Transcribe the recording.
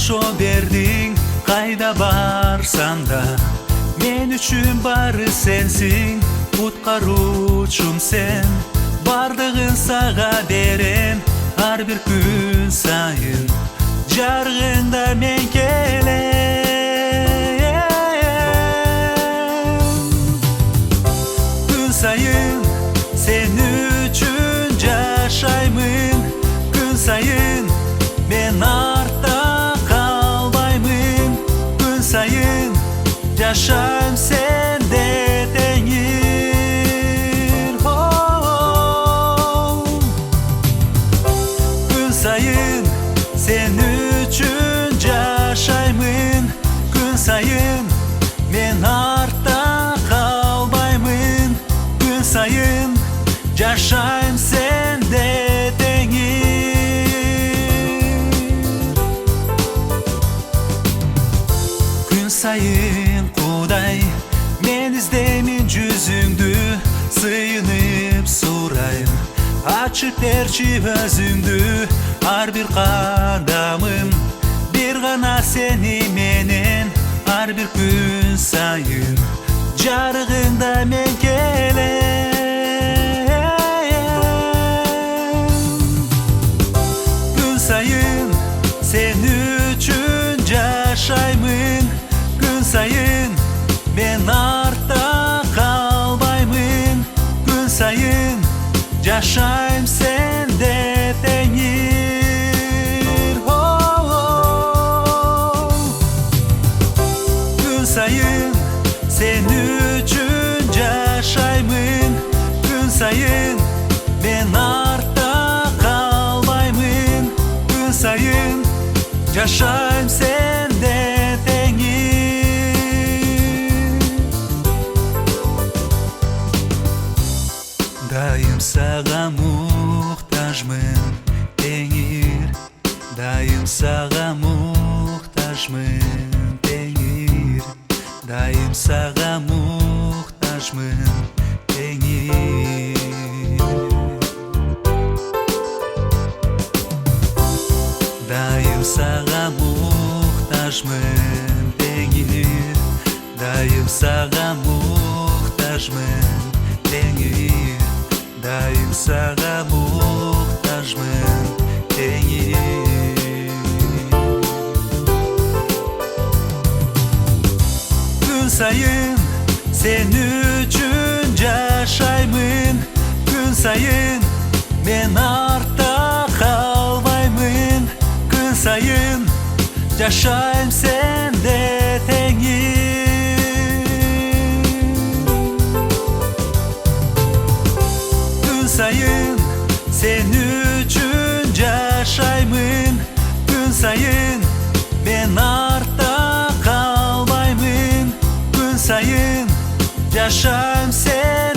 жашоо бердиң, кайда барсам да мен үчүн бары сенсиң, куткаруучум сен. Бардыгын сага берем, ар бир күн сайын жарыгыңда мен келем. Күн сайын сен үчүн жашаймын, күн сайын мен артта калбаймын, күн сайын жашайм сенде теңир. Күн сайын сен үчүн жашаймын, күн сайын мен артта калбаймын, күн сайын жашайм сенде теңир. Күн сайын Кудай мен издеймин жүзүңдү, сыйынып сурайм, ачып берчи өзүңдү. Ар бир кадамым бир гана сени менен, ар бир күн сайын жарыгыңда мен келем. Күн сайын сен үчүн жашаймын, күн сайын мен артта калбаймын, күн сайын жашайм сенде теңир. Күн сайын сен үчүн жашаймын, күн сайын мен артта калбаймын, күн сайын жашайм сенде теңир. Дайым сага муктажмын теңир, дайым сага муктажмын теңир, дайым сага муктажмын теңир. Дайым сага муктажмын теңир, дайым сага муктажмын теңир, дайым сага муктажмын теңир. Күн сайын сен үчүн жашаймын, күн сайын мен артта калбаймын, күн сайын жашайм сенде теңир. Күн сайын сен үчүн жашаймын, күн сайын мен артта калбаймын, күн сайын жашайм сен